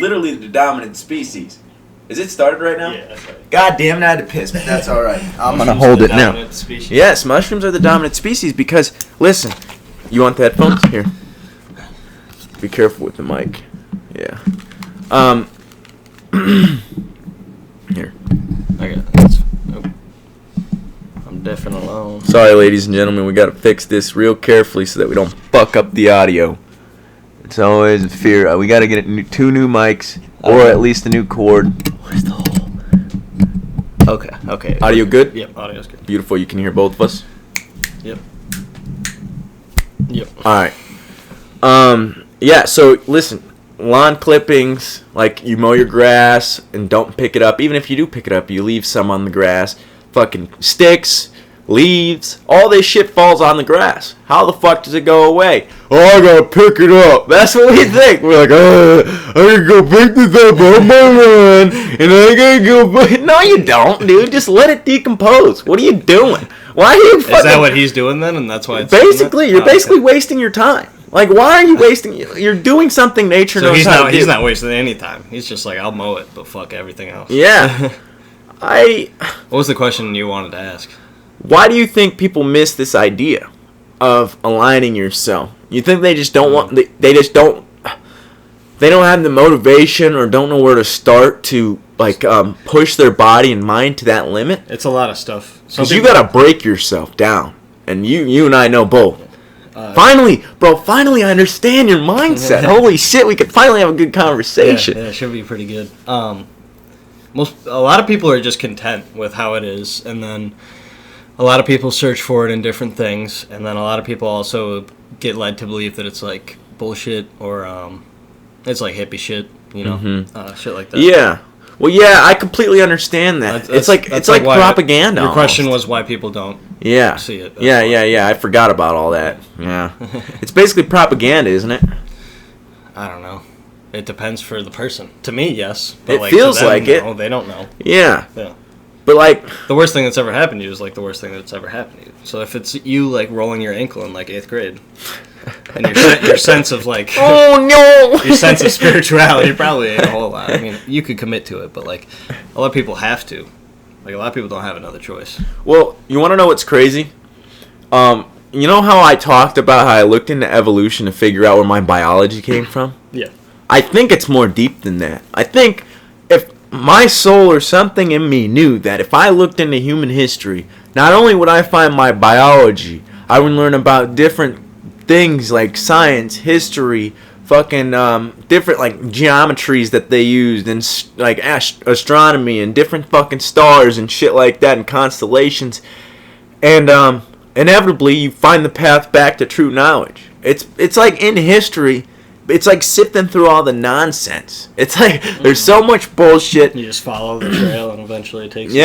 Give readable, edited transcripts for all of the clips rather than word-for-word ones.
literally the dominant species. Is it started right now? Yeah, that's right. God damn it, I had to piss, but that's all right. I'm going to hold it now. Species. Yes, mushrooms are the dominant species because, listen, you want the headphones? Here. Be careful with the mic. Yeah. Here. Okay. That's, I'm deaf and alone. Sorry, ladies and gentlemen, we got to fix this real carefully so that we don't fuck up the audio. It's always a fear. We got to get 2 new mics or at least a new cord. Where's the hole? Okay. Audio good? Yep, audio's good. Beautiful. You can hear both of us? Yep. All right. Yeah, so listen, lawn clippings, like you mow your grass and don't pick it up. Even if you do pick it up, you leave some on the grass. Fucking sticks, leaves, all this shit falls on the grass. How the fuck does it go away? Oh, I gotta pick it up. That's what we think. We're like, I gotta go pick this up on my run, and I gotta go. No, you don't, dude. Just let it decompose. What are you doing? Why are you fucking... Is that what he's doing then, and that's why it's basically, you're basically wasting your time. Like, why are you wasting... You're doing something nature knows how to do. He's not wasting any time. He's just like, I'll mow it, but fuck everything else. Yeah. What was the question you wanted to ask? Why do you think people miss this idea of aligning yourself? You think they just don't want... They just don't... They don't have the motivation or don't know where to start to, like, push their body and mind to that limit? It's a lot of stuff. Because you gotta break yourself down. And you and I know both. Finally I understand your mindset. Holy shit, we could finally have a good conversation. Yeah, it should be pretty good. A lot of people are just content with how it is, and then a lot of people search for it in different things, and then a lot of people also get led to believe that it's like bullshit or it's like hippie shit, you know, shit like that. Yeah. Well, yeah, I completely understand that. It's like propaganda. Your question was why people don't see it. Yeah. I forgot about all that. Yeah. It's basically propaganda, isn't it? I don't know. It depends for the person. To me, yes. But it feels them, like it. No, they don't know. Yeah. Yeah. But like the worst thing that's ever happened to you is like the worst thing that's ever happened to you. So if it's you like rolling your ankle in like 8th grade, and your sense of like oh no, your sense of spirituality probably ain't a whole lot. I mean, you could commit to it, but like a lot of people have to. Like a lot of people don't have another choice. Well, you want to know what's crazy? You know how I talked about how I looked into evolution to figure out where my biology came from? Yeah. I think it's more deep than that. I think if my soul or something in me knew that if I looked into human history, not only would I find my biology, I would learn about different things like science, history, fucking different like geometries that they used, and like astronomy and different fucking stars and shit like that and constellations, and inevitably you find the path back to true knowledge. It's like in history. It's like sifting through all the nonsense. It's like there's so much bullshit. You just follow the trail and eventually it takes you.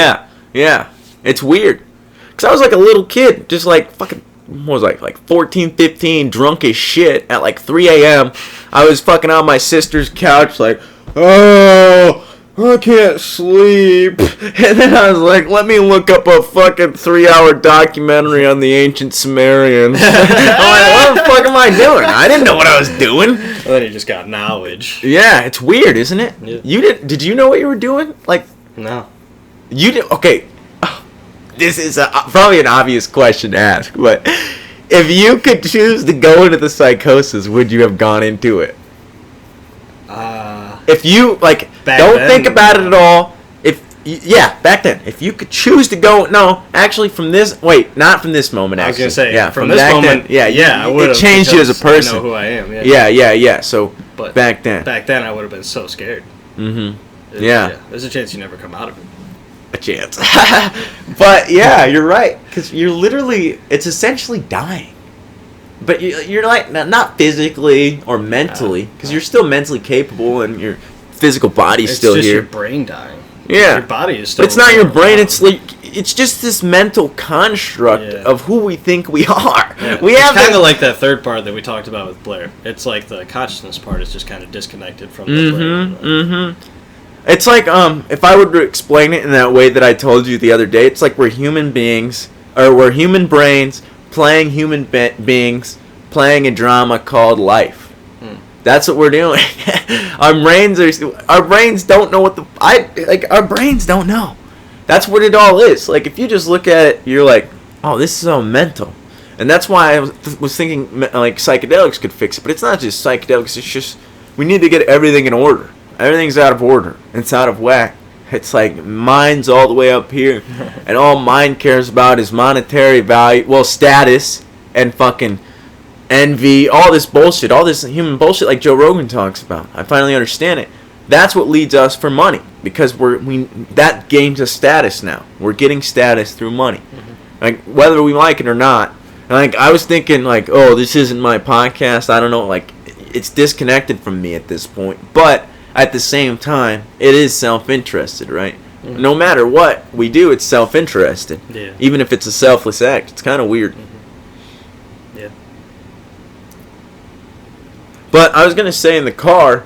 Yeah. It's weird. Because I was like a little kid, just like fucking, what was I, like 14, 15, drunk as shit at like 3 a.m. I was fucking on my sister's couch like, oh, I can't sleep. And then I was like, let me look up a fucking 3-hour documentary on the ancient Sumerians. I'm like, what the fuck am I doing? I didn't know what I was doing. Well, then you just got knowledge. Yeah, it's weird, isn't it? Yeah. Did you know what you were doing? Like, no. You did. Okay. This is probably an obvious question to ask, but if you could choose to go into the psychosis, would you have gone into it? If you think about it at all. Back then, if you could choose to go, not from this moment. Actually, I was gonna say, yeah, from this moment, then, I would have. It changed you as a person. I know who I am. Yeah. So, but back then, I would have been so scared. Mm-hmm. There's a chance you never come out of it. A chance, but yeah, you're right, because you're literally, it's essentially dying. But you're like, not physically or mentally, because you're still mentally capable and your physical body's still here. It's just your brain dying. Yeah. Your body is still... But it's not your brain, it's just this mental construct of who we think we are. Yeah. It's kind of like that third part that we talked about with Blair. It's like the consciousness part is just kind of disconnected from the brain. Mm-hmm. It's like, if I were to explain it in that way that I told you the other day, it's like we're human beings, or we're human brains playing human beings, playing a drama called life. That's what we're doing. Our brains don't know our brains don't know. That's what it all is. Like, if you just look at it, you're like, oh, this is all mental. And that's why I was thinking, like, psychedelics could fix it. But it's not just psychedelics. It's just, we need to get everything in order. Everything's out of order. It's out of whack. It's like, mind's all the way up here. And all mind cares about is monetary value. Well, status and fucking envy. All this bullshit. All this human bullshit like Joe Rogan talks about. I finally understand it. That's what leads us for money, because that gains us status now. We're getting status through money, like whether we like it or not. And like, I was thinking, like, oh, this isn't my podcast. I don't know, like, it's disconnected from me at this point. But at the same time, it is self-interested, right? Mm-hmm. No matter what we do, it's self-interested. Yeah. Even if it's a selfless act, it's kind of weird. Mm-hmm. Yeah. But I was gonna say in the car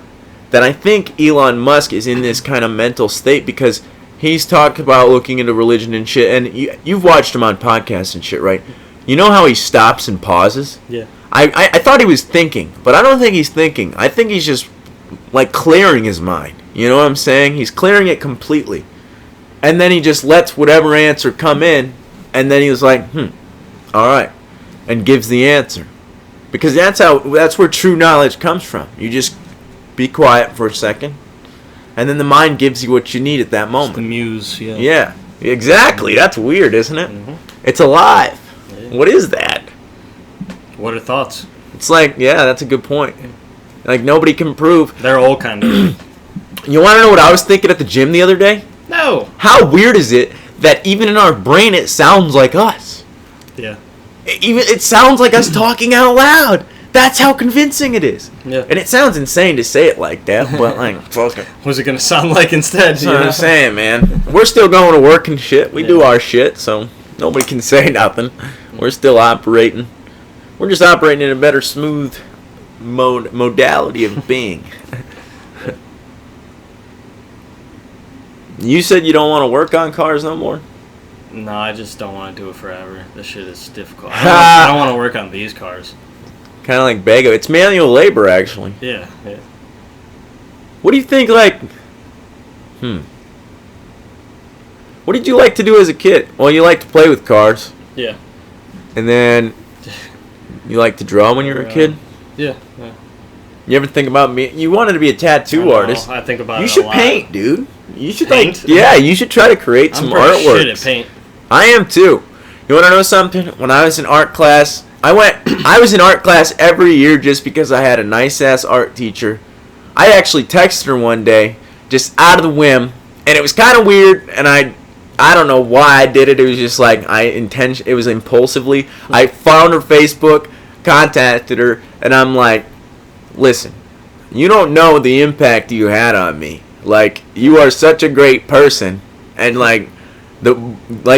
that I think Elon Musk is in this kind of mental state, because he's talked about looking into religion and shit, and you've watched him on podcasts and shit, right? You know how he stops and pauses? Yeah. I thought he was thinking, but I don't think he's thinking. I think he's just, like, clearing his mind. You know what I'm saying? He's clearing it completely. And then he just lets whatever answer come in, and then he was like, alright, and gives the answer. Because that's where true knowledge comes from. You just be quiet for a second, and then the mind gives you what you need at that moment. It's the muse, yeah. Yeah, exactly. That's weird, isn't it? Mm-hmm. It's alive. Yeah. What is that? What are thoughts? It's like, yeah, that's a good point. Like, nobody can prove. They're all kind of... You want to know what I was thinking at the gym the other day? No! How weird is it that even in our brain it sounds like us? Yeah. It sounds like us talking out loud. That's how convincing it is. Yeah. And it sounds insane to say it like that, but like, fuck it. What's it going to sound like instead? That's what I'm saying, man. We're still going to work and shit. We do our shit, so nobody can say nothing. We're still operating. We're just operating in a better, smooth modality of being. You said you don't want to work on cars no more? No, I just don't want to do it forever. This shit is difficult. I don't want to work on these cars. Kind of like Bago. It's manual labor, actually. Yeah, yeah. What do you think, like... What did you like to do as a kid? Well, you like to play with cars. Yeah. And then... You like to draw when you were a kid? Yeah. You ever think about me? You wanted to be a tattoo artist. I think about it. You it should a lot. paint, dude. You should paint? you should try to create some artwork. Shit at paint. I am too. You want to know something? When I was in art class, I was in art class every year just because I had a nice ass art teacher. I actually texted her one day, just out of the whim, and it was kind of weird, and I don't know why I did it. It was just like it was impulsively. I found her Facebook, contacted her, and I'm like, listen, you don't know the impact you had on me. Like, you are such a great person, and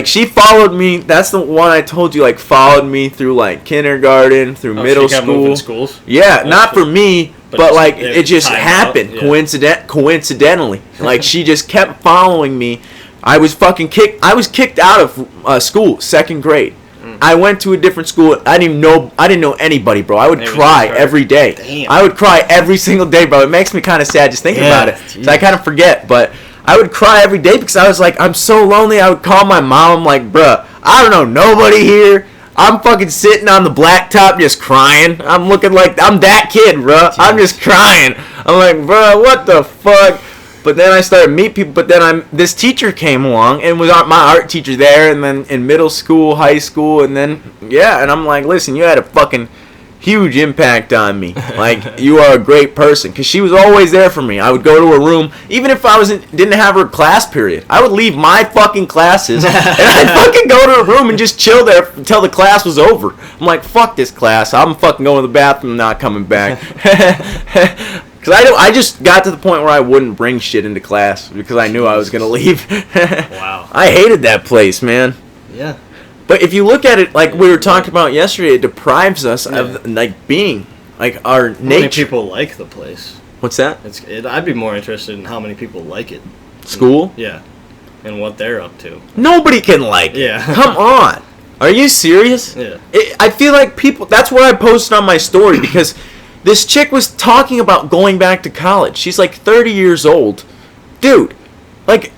she followed me. That's the one I told you, like, followed me through, like, kindergarten, through middle she kept school. moving schools? Yeah, not for me, but like, it just happened yeah. coincidentally. Like, she just kept following me. I was kicked out of school, 2nd grade. I went to a different school. I didn't know anybody, bro. I would cry every day. Damn. I would cry every single day, bro. It makes me kind of sad just thinking about it. So I kind of forget, but I would cry every day because I was like, I'm so lonely. I would call my mom, like, bruh, I don't know nobody here. I'm fucking sitting on the blacktop just crying. I'm looking like I'm that kid, bruh. I'm just crying. I'm like, bruh, what the fuck? But then I started to meet people. But then this teacher came along and was my art teacher there, and then in middle school, high school, and then and I'm like, listen, you had a fucking huge impact on me. Like, you are a great person, because she was always there for me. I would go to her room, even if I didn't have her class period. I would leave my fucking classes and I'd fucking go to her room and just chill there until the class was over. I'm like, fuck this class. I'm fucking going to the bathroom and not coming back. Because I just got to the point where I wouldn't bring shit into class because I knew I was going to leave. Wow. I hated that place, man. Yeah. But if you look at it, like we were talking about yesterday, it deprives us of, like, being, like, our nature. How many people like the place? What's that? I'd be more interested in how many people like it. School? Yeah. And what they're up to. Nobody can like it. Yeah. Come on. Are you serious? Yeah. I feel like people... That's what I posted on my story, because This chick was talking about going back to college. She's like 30 years old. Dude, like,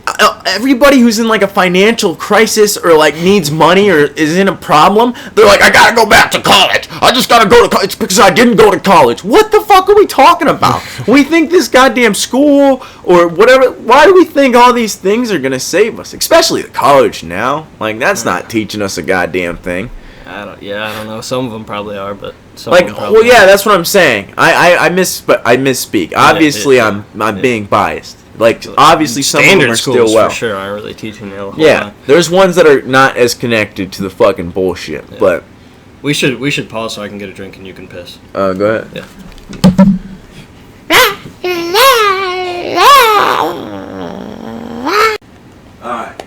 everybody who's in like a financial crisis or like needs money or is in a problem, they're like, I gotta go back to college. I just gotta go to college. It's because I didn't go to college. What the fuck are we talking about? We think this goddamn school or whatever, why do we think all these things are gonna save us? Especially the college now. Like, that's not teaching us a goddamn thing. I don't know. Some of them probably are, but some like, of them probably well, yeah, aren't. that's what I'm saying. I misspeak. Obviously, I'm being biased. Like, obviously, some of them are still well. For sure aren't really teaching you a whole Yeah, lot. there's ones that are not as connected to the fucking bullshit. Yeah. But We should pause so I can get a drink and you can piss. go ahead. Yeah. Alright.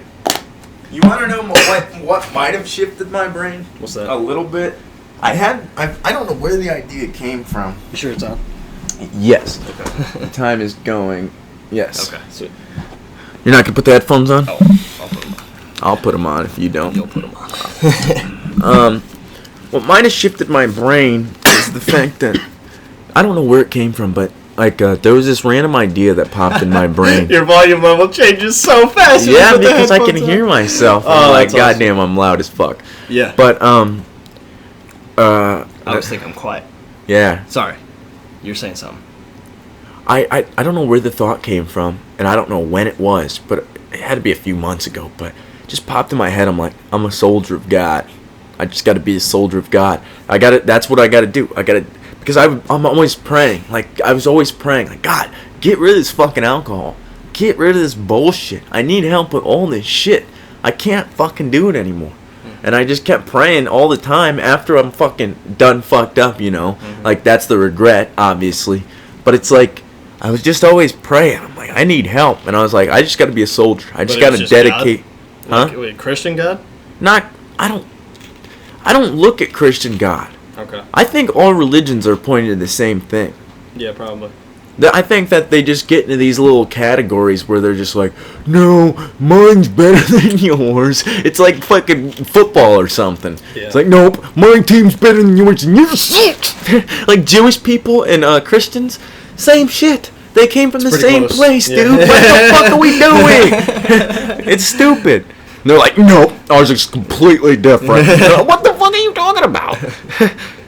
You want to know what might have shifted my brain? What's that? A little bit. I don't know where the idea came from. You sure it's on? Yes. Okay. The time is going. Yes. Okay. Sweet. You're not gonna put the headphones on? Oh, I'll put them on. I'll put them on if you don't. You'll put them on. What might have shifted my brain is the fact that I don't know where it came from, but like there was this random idea that popped in my brain. Your volume level changes so fast. Yeah, because I can hear myself. Oh, I'm like, that's awesome. goddamn, I'm loud as fuck. Yeah. But I always think I'm quiet. yeah, Sorry. You're saying something. I don't know where the thought came from, and I don't know when it was, but it had to be a few months ago. But it just popped in my head. I'm like, I'm a soldier of God. I just got to be a soldier of God. I got to. That's what I got to do. I got to, because I'm always praying. Like, I was always praying. Like, God, get rid of this fucking alcohol. Get rid of this bullshit. I need help with all this shit. I can't fucking do it anymore. And I just kept praying all the time after I'm fucking done fucked up, you know. Mm-hmm. Like, that's the regret, obviously. But it's like, I was just always praying. I'm like, I need help. And I was like, I just got to be a soldier. I just got to dedicate. God? Wait, Christian God? I don't look at Christian God. Okay. I think all religions are pointing to the same thing. Yeah, probably. I think that they just get into these little categories where they're just like, no, mine's better than yours. It's like fucking football or something. Yeah. It's like, nope, my team's better than yours and you suck. Like Jewish people and Christians, same shit. They came from the pretty same close. place, Yeah. dude. What the fuck are we doing? It's stupid. And they're like, no, ours is completely different. What the fuck are you talking about?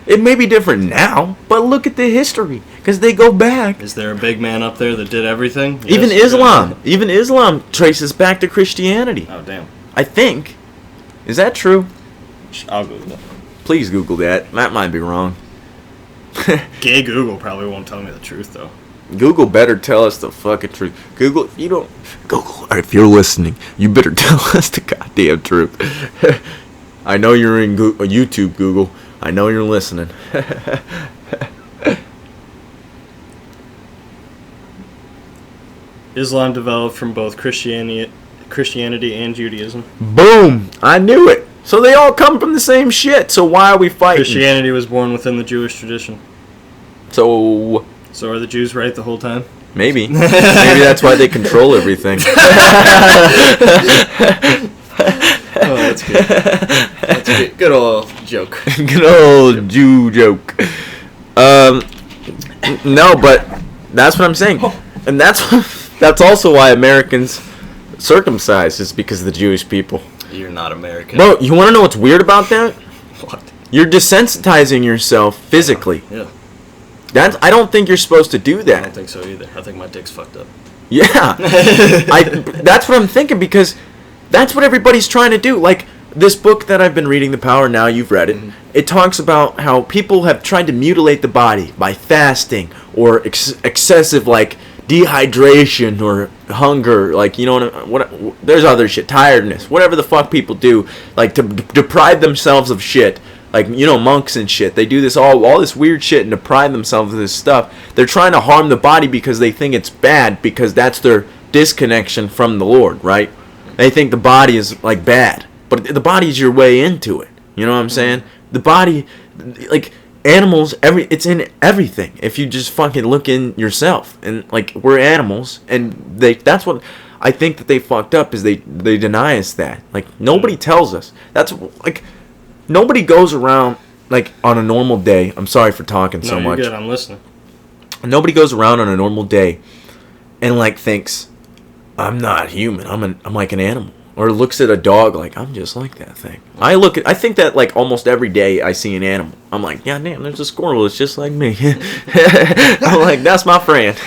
It may be different now, but look at the history, because they go back. Is there a big man up there that did everything? Even Yes, Islam. Even Islam traces back to Christianity. Oh, damn. I think. Is that true? I'll Google it. Please Google that. That might be wrong. Gay Google probably won't tell me the truth, though. Google better tell us the fucking truth. Google, if you don't... Google, if you're listening, you better tell us the goddamn truth. I know you're in YouTube, Google. I know you're listening. Islam developed from both Christianity and Judaism. Boom! I knew it. So they all come from the same shit. So why are we fighting? Christianity was born within the Jewish tradition. So So are the Jews right the whole time? maybe that's why they control everything. Oh, that's good. That's a good old joke. Good old Jew joke. No, but that's what I'm saying, and that's also why Americans circumcise, is because of the Jewish people. You're not American. Bro, you want to know what's weird about that? What? You're desensitizing yourself physically. Yeah. I don't think you're supposed to do I that. don't think so either. I think my dick's fucked up. Yeah. That's what I'm thinking, because that's what everybody's trying to do. Like, this book that I've been reading, The Power Now, you've read it. Mm-hmm. It talks about how people have tried to mutilate the body by fasting or excessive, like, dehydration or hunger. Like, you know what? There's other shit. Tiredness. Whatever the fuck people do, like, to deprive themselves of shit. Like, you know, monks and shit. They do this all this weird shit and deprive themselves of this stuff. They're trying to harm the body because they think it's bad, because that's their disconnection from the Lord, right? They think the body is, like, bad. But the body's your way into it. You know what I'm saying? The body, like, animals, it's in everything. If you just fucking look in yourself. And, like, we're animals. And that's what I think that they fucked up, is they deny us that. Like, nobody tells us. That's, like... Nobody goes around, like on a normal day. I'm sorry for talking so much. You're good. I'm listening. Nobody goes around on a normal day and like thinks, I'm not human. I'm like an animal. Or looks at a dog like, I'm just like that thing. I think that like almost every day I see an animal. I'm like, yeah, damn, there's a squirrel. It's just like me. I'm like, that's my friend.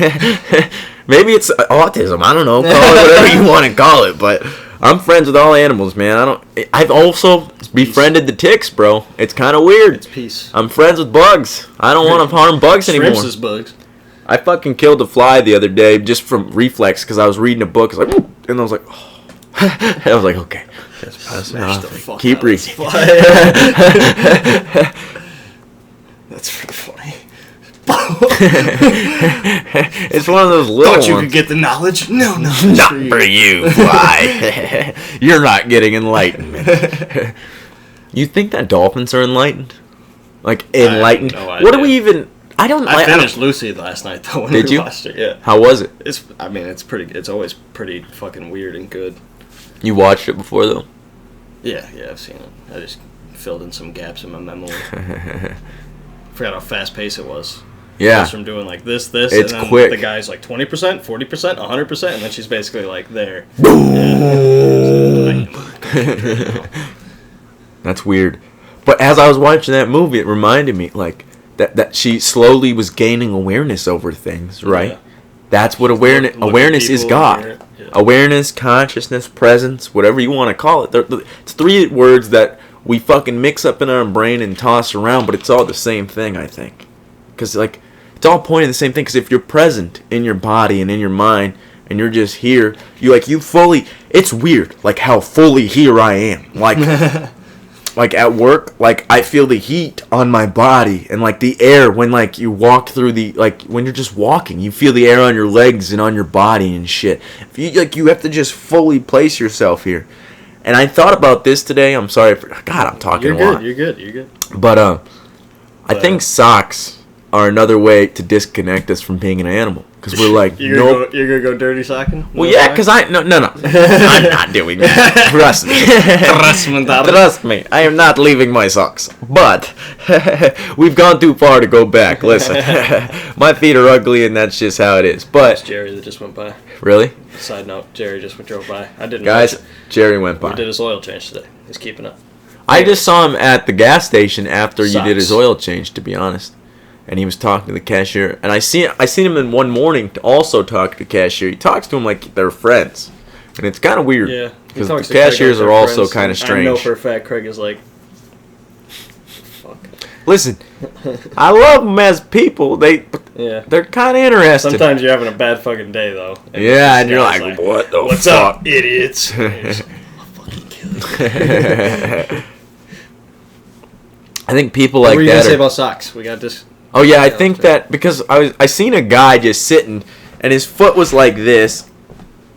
Maybe it's autism. I don't know. Call it whatever you want to call it. But I'm friends with all animals, man. I've also befriended the ticks, bro. It's kind of weird. It's peace. I'm friends with bugs. I don't want to harm bugs anymore. Shrimps is bugs. I fucking killed a fly the other day just from reflex because I was reading a book. Like, and I was like, oh. I was like, okay. Keep reading. That's pretty funny. It's one of those little ones. Thought you could get the knowledge? No, not for you, fly. You're not getting enlightenment. You think that dolphins are enlightened? Like, enlightened? I have no idea. What do we even... I finished Lucy last night, though, when we watched it. Yeah. How was it? It's always pretty fucking weird and good. You watched it before, though? Yeah, I've seen it. I just filled in some gaps in my memory. Forgot how fast-paced it was. Yeah. Just from doing like this, it's and then quick. The guy's like 20%, 40%, 100%, and then she's basically like there. That's weird. But as I was watching that movie, it reminded me, like, that she slowly was gaining awareness over things, right? Yeah. That's what awareness is God. Yeah. Awareness, consciousness, presence, whatever you want to call it. It's three words that we fucking mix up in our brain and toss around, but it's all the same thing, I think. Because, like, it's all pointing the same thing. Because if you're present in your body and in your mind, and you're just here, you fully... It's weird, like, how fully here I am. Like... Like, at work, like, I feel the heat on my body and, like, the air when, like, you walk through like, when you're just walking, you feel the air on your legs and on your body and shit. You have to just fully place yourself here. And I thought about this today. I'm sorry for... God, I'm talking a lot. You're good. But, I think socks are another way to disconnect us from being an animal. Because we're like, you're gonna go dirty socking? Well, yeah, because no. I'm not doing that. Trust me. Trust me. I am not leaving my socks. But we've gone too far to go back. Listen, my feet are ugly, and that's just how it is. But it's Jerry that just went by. Really? Side note: Jerry just drove by. I didn't. Guys, Jerry went by. He did his oil change today. He's keeping up. I just saw him at the gas station after you did his oil change. To be honest. And he was talking to the cashier, and I seen him in one morning to also talk to the cashier. He talks to him like they're friends, and it's kind of weird. Yeah, because the cashiers are also kind of strange. I know for a fact Craig is like, fuck. Listen, I love them as people. They're kind of interesting. Sometimes you're having a bad fucking day though. And you're like, what the What's fuck? up, idiots? Like, I'll fucking kill you. I think people like that. What were you gonna say about socks? We got this. Oh yeah, I think that because I seen a guy just sitting, and his foot was like this,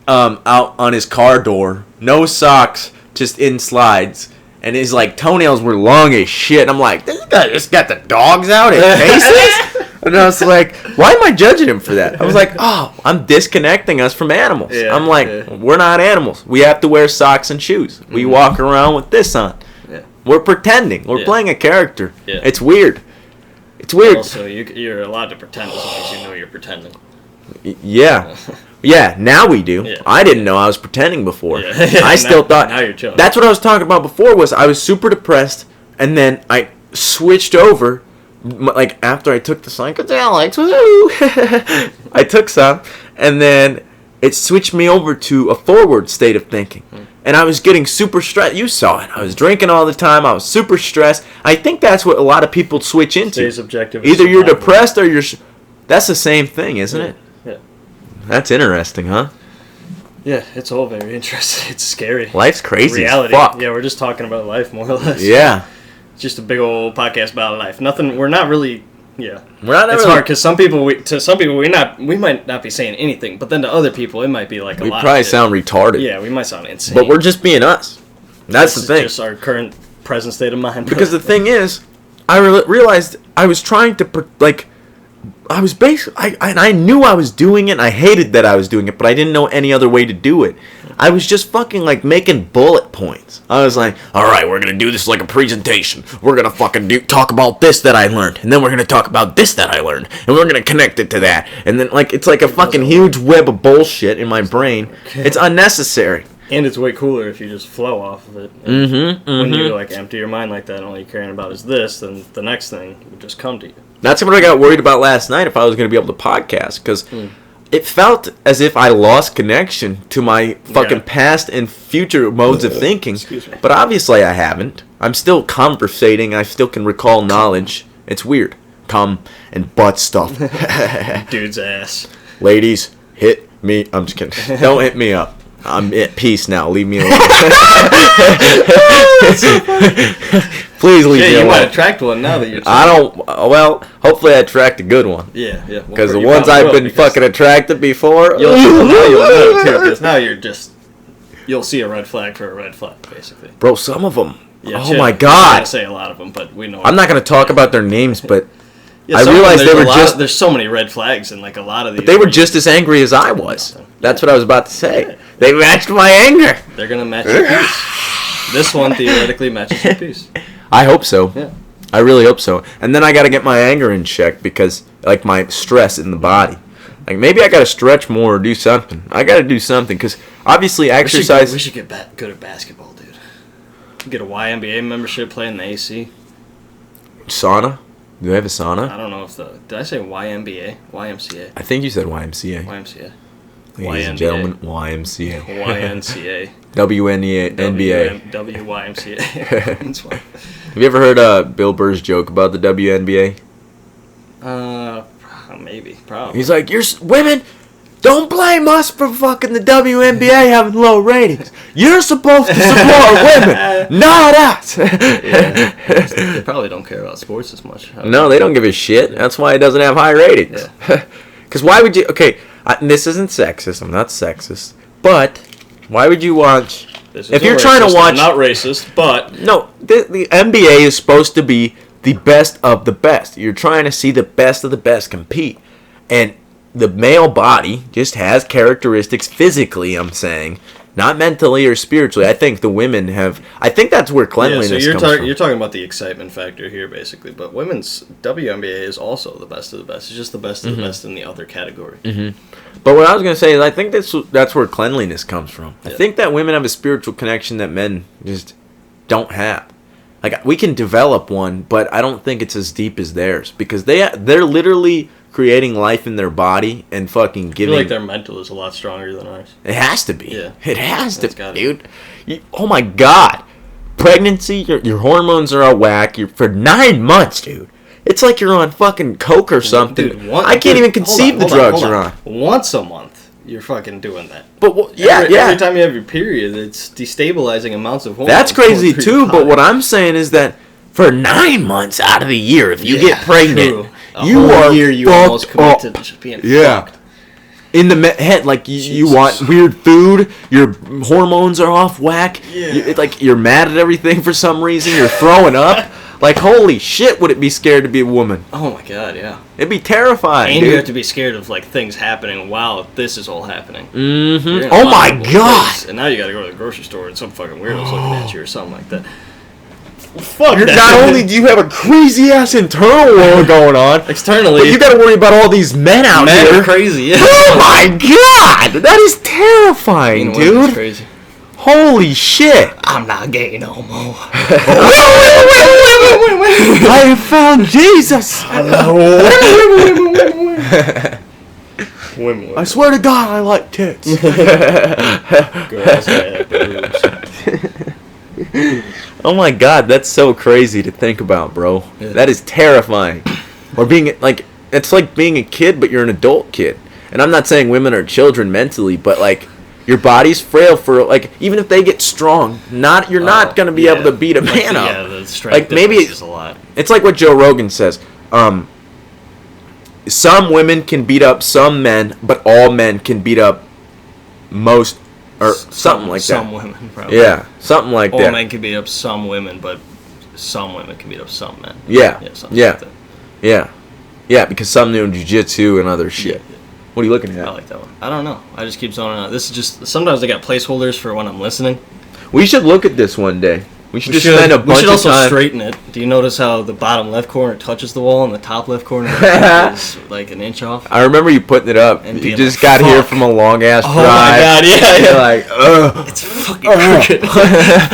out on his car door, no socks, just in slides, and his like toenails were long as shit. And I'm like, this guy just got the dogs out at Macy's, and I was like, why am I judging him for that? I was like, oh, I'm disconnecting us from animals. Yeah, I'm like, we're not animals. We have to wear socks and shoes. We walk around with this on. Yeah. We're pretending. We're playing a character. Yeah. It's weird. It's weird. Also, you're allowed to pretend as long as you know you're pretending. Yeah. Yeah, now we do. Yeah. I didn't know I was pretending before. Yeah. I still thought... Now you're chilling. That's what I was talking about before, was I was super depressed, and then I switched over, like, after I took the psychedelics, woo! I took some, and then it switched me over to a forward state of thinking. And I was getting super stressed. You saw it. I was drinking all the time. I was super stressed. I think that's what a lot of people switch into. Stays objective. Either you're depressed or you're... That's the same thing, isn't it? Yeah. That's interesting, huh? Yeah, it's all very interesting. It's scary. Life's crazy. Reality. Fuck. Yeah, we're just talking about life, more or less. Yeah. It's just a big old podcast about life. Nothing... We're not really... Yeah, we're not. It's hard because some people we might not be saying anything, but then to other people it might be like a lot. We probably sound retarded. Yeah, we might sound insane. But we're just being us. That's the thing. It's just our current present state of mind. Because the thing is, I realized I was trying to I was basically, I knew I was doing it, and I hated that I was doing it, but I didn't know any other way to do it. I was just fucking, like, making bullet points. I was like, alright, we're gonna do this like a presentation. We're gonna fucking talk about this that I learned, and then we're gonna talk about this that I learned, and we're gonna connect it to that. And then, like, it's like a fucking huge web of bullshit in my brain. It's unnecessary. And it's way cooler if you just flow off of it. When you, like, empty your mind like that and all you're caring about is this, then the next thing would just come to you. That's what I got worried about last night, if I was going to be able to podcast, because it felt as if I lost connection to my fucking past and future modes of thinking. But obviously I haven't. I'm still conversating. I still can recall knowledge. It's weird. Cum and butt stuff. Dude's ass. Ladies, hit me. I'm just kidding. Don't hit me up. I'm at peace now. Leave me alone. Please leave me alone. You might attract one now that you're... I don't... Well, hopefully I attract a good one. Yeah. Because the ones I've been fucking attracted before... You'll know, too, because now you're just... You'll see a red flag for a red flag, basically. Bro, some of them... Yeah, oh my God. I'm not going to say a lot of them, but we know... I'm not going to talk about their names, but... Yeah, I realized they were just... There's so many red flags in, like, a lot of these... But they were just as angry as I was. That's what I was about to say. They matched my anger. They're going to match your piece. This one theoretically matches your piece. I hope so. Yeah. I really hope so. And then I got to get my anger in check because, like, my stress in the body. Like, maybe I got to stretch more or do something. I got to do something because, obviously, exercise... We should get good at basketball, dude. Get a YMBA membership, play in the AC. Sauna? Do they have a sauna? I don't know if Did I say YMBA? YMCA? I think you said YMCA. YMCA. Ladies and gentlemen, YMCA. YNCA. WNBA. WYMCA. That's fine. Have you ever heard Bill Burr's joke about the WNBA? Maybe. Probably. He's like, women, don't blame us for fucking the WNBA having low ratings. You're supposed to support women, not us. They probably don't care about sports as much. No, they don't give a shit. That's why it doesn't have high ratings. Because why would you... Okay, this isn't sexist. I'm not sexist. But why would you watch... If you're trying to watch... I'm not racist, but... No, the NBA is supposed to be the best of the best. You're trying to see the best of the best compete. And the male body just has characteristics physically, I'm saying, not mentally or spiritually. I think the women have... I think that's where cleanliness comes from. You're talking about the excitement factor here, basically. But women's WNBA is also the best of the best. It's just the best of the best in the other category. But what I was going to say is I think that's where cleanliness comes from. I think that women have a spiritual connection that men just don't have. Like, we can develop one, but I don't think it's as deep as theirs. Because they're literally... creating life in their body and fucking giving... I feel like their mental is a lot stronger than ours. It has to be. Yeah. It has to be, dude. Oh my God. Pregnancy, your hormones are out of whack. For 9 months, dude. It's like you're on fucking coke or something. Dude, I can't even conceive the drugs you're on. Once a month, you're fucking doing that. But every time you have your period, it's destabilizing amounts of hormones. That's crazy too, but what I'm saying is that for 9 months out of the year, if you get pregnant... True. You almost commit to just being fucked. In the head, like you want weird food, your hormones are off whack. Yeah. You're mad at everything for some reason. You're throwing up. Like, holy shit, would it be scared to be a woman? Oh my God, yeah. It'd be terrifying. And you have to be scared of like things happening while this is all happening. Oh my God! Place, and now you got to go to the grocery store and some fucking weirdo's looking at you or something like that. Not only do you have a crazy ass internal war going on, externally, but you got to worry about all these men out here. Men are crazy. Yeah. Oh my God, that is terrifying, dude. Crazy. Holy shit! I'm not gay no more. Wait. I have found Jesus. Women. I swear to God, I like tits. Girls have boobs. Oh my God, that's so crazy to think about, bro. Yeah. That is terrifying. Or being like, it's like being a kid, but you're an adult kid. And I'm not saying women are children mentally, but like, your body's frail for like, even if they get strong, you're not gonna be able to beat a man up. Yeah, the strength maybe is a lot. It's like what Joe Rogan says. Some women can beat up some men, but all men can beat up most. Or something like that. Some women, probably. Yeah, something like that. All men can beat up some women, but some women can beat up some men. Yeah, something like that. Yeah. Yeah, because some do jiu-jitsu and other shit. Yeah. What are you looking at? I like that one. I don't know. I just keep zoning out. This is just sometimes I got placeholders for when I'm listening. We should look at this one day. We should spend a bunch of time. We should also straighten it. Do you notice how the bottom left corner touches the wall and the top left corner is like an inch off? I remember you putting it up. And you just like, got here from a long ass drive. Oh my god, yeah. You're like, ugh. It's fucking crooked.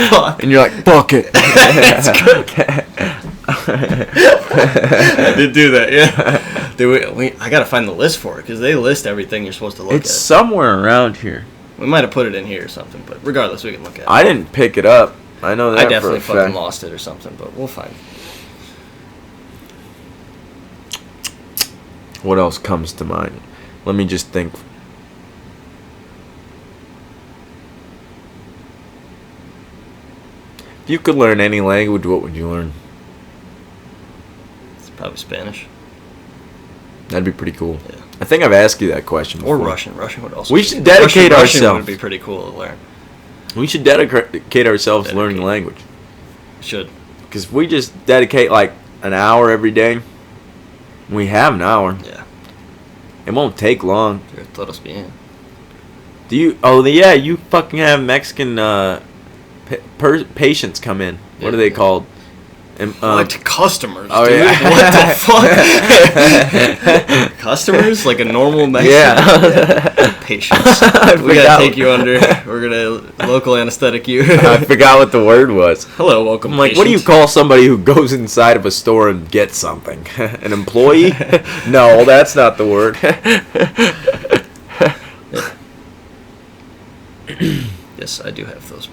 Fuck. And you're like, fuck it. It's crooked. I did do that, yeah. Dude, I gotta find the list for it because they list everything you're supposed to look at. It's somewhere around here. We might have put it in here or something, but regardless, we can look at it. I didn't pick it up. I know that I definitely for a fucking fact. lost it or something, but we'll find it. What else comes to mind? Let me just think. If you could learn any language, what would you learn? It's probably Spanish. That'd be pretty cool. Yeah. I think I've asked you that question before. Or Russian. Russian would also We be should good. dedicate Russian ourselves. would be pretty cool to learn. We should dedicate ourselves to learning the language. Should. Because if we just dedicate like an hour every day, we have an hour. Yeah. It won't take long. Todos bien. Do you? Oh, yeah. You fucking have Mexican patients come in. What are they called? And, what? Customers, oh, dude? yeah. What the fuck? Customers? Like a normal Mexican? Yeah. Patients. We gotta take you under. We're gonna local anesthetic you. I forgot what the word was. Hello, welcome, I'm like, what do you call somebody who goes inside of a store and gets something? An employee? No, that's not the word. Yes, I do have those.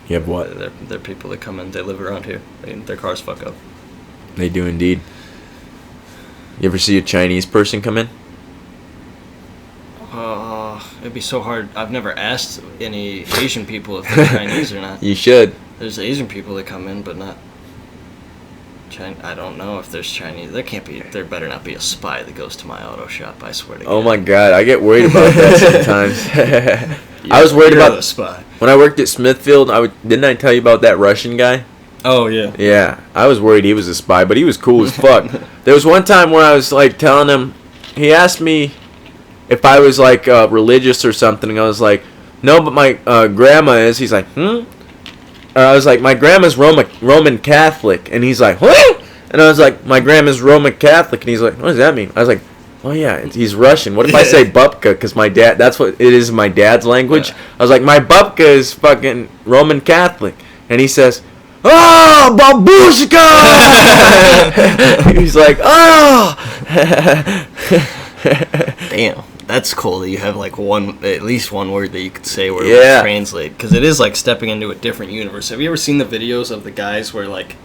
You have what? They're people that come in. They live around here. Their cars fuck up. They do indeed. You ever see a Chinese person come in? It'd be so hard. I've never asked any Asian people if they're Chinese or not. You should. There's Asian people that come in, but not Chinese. I don't know if there's Chinese. There can't be. There better not be a spy that goes to my auto shop. I swear to God. Oh my God, I get worried about that sometimes. I was worried about the spy. When I worked at Smithfield. Didn't I tell you about that Russian guy? Oh yeah. Yeah, I was worried he was a spy, but he was cool as fuck. There was one time where I was like telling him, he asked me if I was like religious or something, and I was like, no, but my grandma is. He's like, I was like, my grandma's Roman Catholic, and he's like, what? And I was like, my grandma's Roman Catholic, and he's like, what does that mean? I was like, oh yeah, he's Russian. What if I say babka? Because my dad, that's what it is in my dad's language. Yeah. I was like, my babka is fucking Roman Catholic, and he says, oh, babushka! He's like, oh! Damn, that's cool that you have like at least one word that you could say where it Yeah. would translate, because it is like stepping into a different universe. Have you ever seen the videos of the guys where like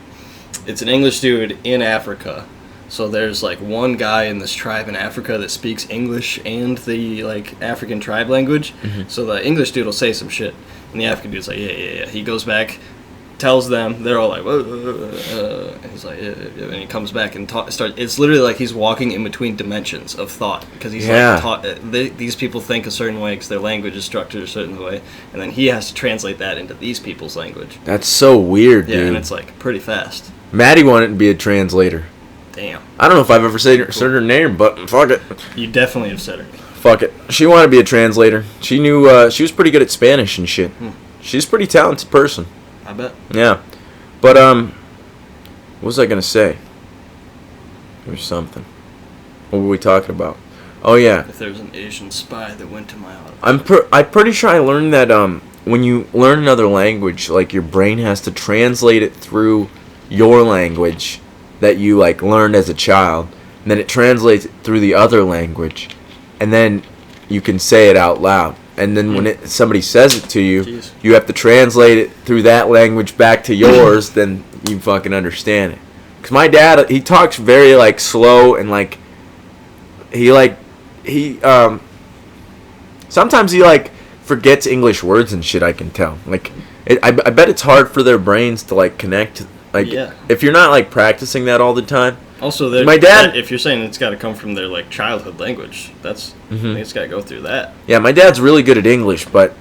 it's an English dude in Africa? So there's like one guy in this tribe in Africa that speaks English and the like African tribe language. Mm-hmm. So the English dude will say some shit, and the African dude's like, yeah. He goes back, tells them, they're all like, and he's like, yeah. And he comes back and starts. It's literally like he's walking in between dimensions of thought, because he's like taught. These people think a certain way because their language is structured a certain way, and then he has to translate that into these people's language. That's so weird, Yeah, dude. and it's like pretty fast. Maddie wanted to be a translator. Damn. I don't know if I've ever said her name, but fuck it. You definitely have said her. Fuck it. She wanted to be a translator. She knew, she was pretty good at Spanish and shit. She's a pretty talented person. I bet. Yeah. But, what was I going to say? There's something. What were we talking about? Oh, yeah. If there was an Asian spy that went to my auto. I'm pretty sure I learned that, when you learn another language, like, your brain has to translate it through your language that you like learned as a child, and then it translates it through the other language, and then you can say it out loud, and then when somebody says it to you, Jeez. you have to translate it through that language back to yours, then you fucking understand it. Because my dad, he talks very like slow, and like he sometimes he like forgets English words and shit. I can tell. Like I bet it's hard for their brains to like connect. Like, if you're not, like, practicing that all the time. Also, my dad... if you're saying it's got to come from their, like, childhood language, that's... I think it's got to go through that. Yeah, my dad's really good at English, but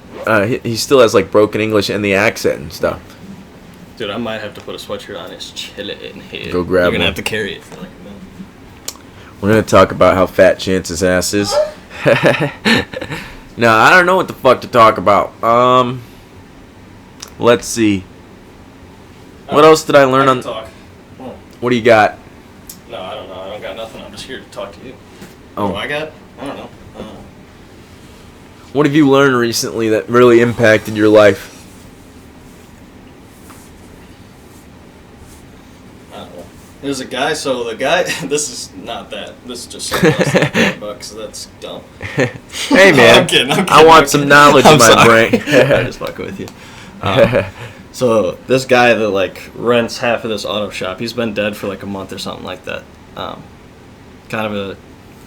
he still has, like, broken English and the accent and stuff. Dude, I might have to put a sweatshirt on. It's chilling in here. Go grab You're going to one. have to carry it for, like, a minute. We're gonna talk about how fat Chance's ass is. No, I don't know what the fuck to talk about. Let's see. What else did I learn on? Talk. What do you got? No, I don't know. I don't got nothing. I'm just here to talk to you. Oh, I don't know. What have you learned recently that really impacted your life? I don't know. There's a guy. So the guy. This is not that. This is just something else to think about because that's dumb. Hey man, I'm kidding, I want some knowledge in my brain. I'm just fucking with you. So this guy that like rents half of this auto shop, he's been dead for like a month or something like that. Kind of a,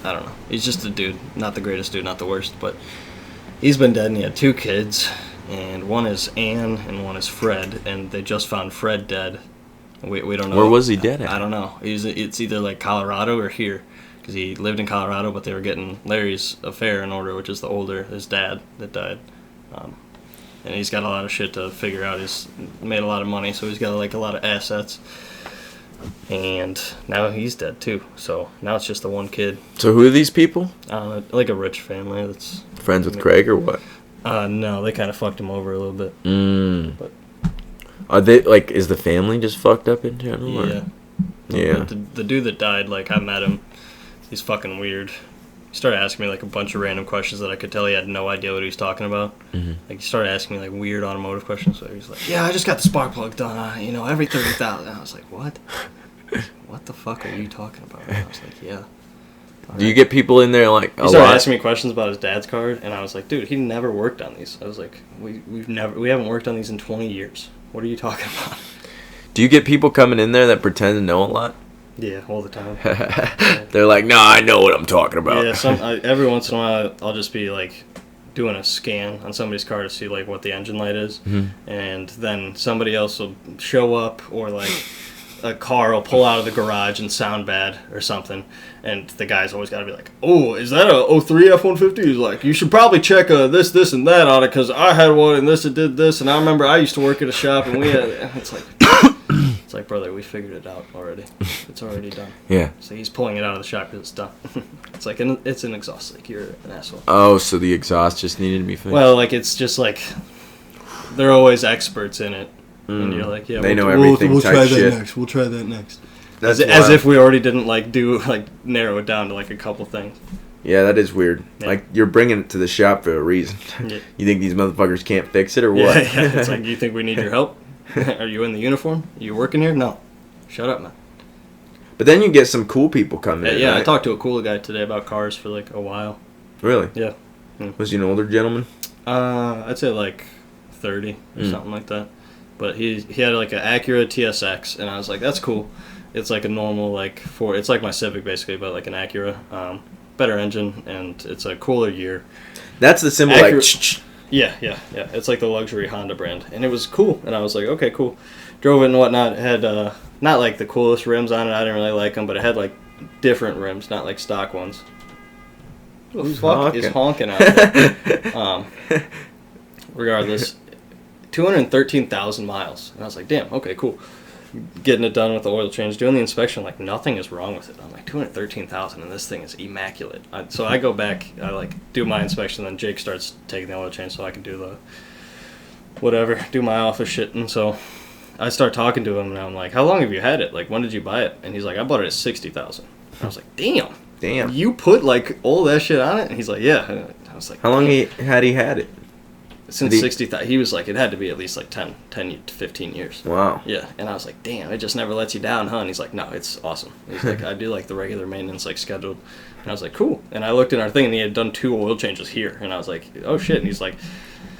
I don't know. He's just a dude, not the greatest dude, not the worst, but he's been dead and he had 2 kids, and one is Ann and one is Fred, and they just found Fred dead. We don't know. Where was he dead at? I don't know. It's either like Colorado or here, because he lived in Colorado, but they were getting Larry's affair in order, which is his dad that died. And he's got a lot of shit to figure out. He's made a lot of money, so he's got like a lot of assets. And now he's dead too. So now it's just the one kid. So who are these people? Like a rich family that's Friends with Craig or what? No, they kind of fucked him over a little bit. But Are they like? Is the family just fucked up in general? yeah, Yeah. The dude that died, like I met him. He's fucking weird. He started asking me like a bunch of random questions that I could tell he had no idea what he was talking about. Mm-hmm. Like he started asking me like weird automotive questions. So he's like, "Yeah, I just got the spark plug done. Every 30,000." I was like, "What? What the fuck are you talking about?" And I was like, "Yeah." Do you get people in there like a He started lot? asking me questions about his dad's card, and I was like, "Dude, he never worked on these." I was like, we haven't worked on these in 20 years. What are you talking about?" Do you get people coming in there that pretend to know a lot? Yeah, all the time. They're like, "No, I know what I'm talking about." Yeah, every once in a while, I'll just be like doing a scan on somebody's car to see like what the engine light is, and then somebody else will show up, or like a car will pull out of the garage and sound bad or something, and the guy's always got to be like, "Oh, is that a 03 F-150?" He's like, "You should probably check this and that on it, because I had one and this and did this, and I remember I used to work at a shop and we had." It's like. It's like, brother, we figured it out already. It's already done. Yeah. So he's pulling it out of the shop because it's done. It's like it's an exhaust leak. You're an asshole. Oh, so the exhaust just needed to be fixed. Well, like it's just like they're always experts in it, and you're like, yeah, they know everything. We'll type try shit. that next. We'll try that next. That's as if we already didn't narrow it down to like a couple things. Yeah, that is weird. Yeah. Like you're bringing it to the shop for a reason. Yeah. You think these motherfuckers can't fix it or what? Yeah. It's like, do you think we need your help? Are you in the uniform? Are you working here? No. Shut up, man. But then you get some cool people coming in. Yeah, right? I talked to a cool guy today about cars for like a while. Really? Yeah. Was he an older gentleman? I'd say like 30 or something like that. But he had like an Acura TSX, and I was like, that's cool. It's like a normal it's like my Civic basically, but like an Acura. Better engine, and it's a cooler year. That's the symbol. Acura, yeah. It's like the luxury Honda brand, and it was cool. And I was like, okay, cool. Drove it and whatnot. It had not like the coolest rims on it. I didn't really like them, but it had like different rims, not like stock ones. Who the fuck is honking out there? Regardless, 213,000 miles, and I was like, damn, okay, cool. Getting it done with the oil change, doing the inspection, like nothing is wrong with it. I'm like 213,000, and this thing is immaculate. So I go back, I like do my inspection, then Jake starts taking the oil change, so I can do the whatever, do my office shit. And so I start talking to him, and I'm like, "How long have you had it? Like, when did you buy it?" And he's like, "I bought it at 60,000." I was like, "Damn, you put like all that shit on it?" And he's like, "Yeah." And I was like, "How long had he had it?" Since 60,000. He was like, it had to be at least like 10 to 15 years. Wow. Yeah. And I was like, damn, it just never lets you down, huh? And he's like, no, it's awesome. He's like, I do like the regular maintenance, like scheduled. And I was like, cool. And I looked in our thing, and he had done 2 oil changes here. And I was like, oh shit. And he's like,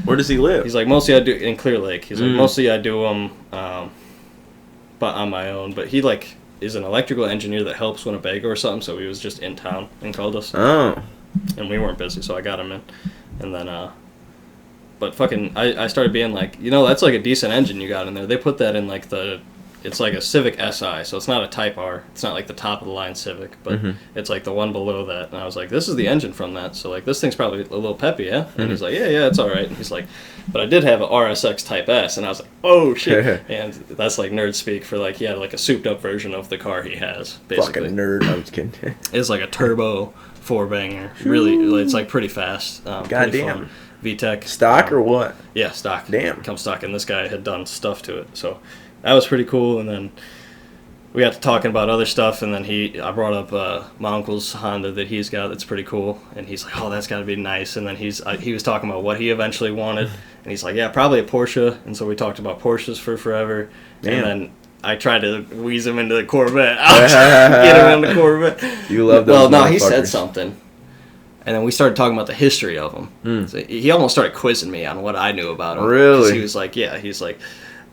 where does he live? He's like, mostly I do in Clear Lake. He's like, mostly I do them, but on my own. But he like is an electrical engineer that helps Winnebago or something. So he was just in town and called us. Oh. And we weren't busy, so I got him in. And then, but fucking, I started being like, that's like a decent engine you got in there. They put that in like the it's like a Civic Si, so it's not a Type R. It's not like the top of the line Civic, but it's like the one below that. And I was like, this is the engine from that, so like this thing's probably a little peppy, yeah? And he's like, yeah, it's all right. And he's like, but I did have a RSX Type S, and I was like, oh shit. And that's like nerd speak for like he had like a souped up version of the car he has, basically. Fucking nerd. I was kidding. It's like a turbo four banger. Really, it's like pretty fast. Goddamn. VTEC. Stock or what? Yeah, stock. Damn. It comes stock, and this guy had done stuff to it, so that was pretty cool. And then we got to talking about other stuff, and then I brought up my uncle's Honda that he's got that's pretty cool, and he's like, oh, that's got to be nice. And then he was talking about what he eventually wanted, and he's like, yeah, probably a Porsche. And so we talked about Porsches for forever. Damn. And then I tried to wheeze him into the Corvette. Get him in the Corvette. You love those. Well, no, he said something. And then we started talking about the history of him. So he almost started quizzing me on what I knew about him. Really? 'Cause he was like, yeah. He's like,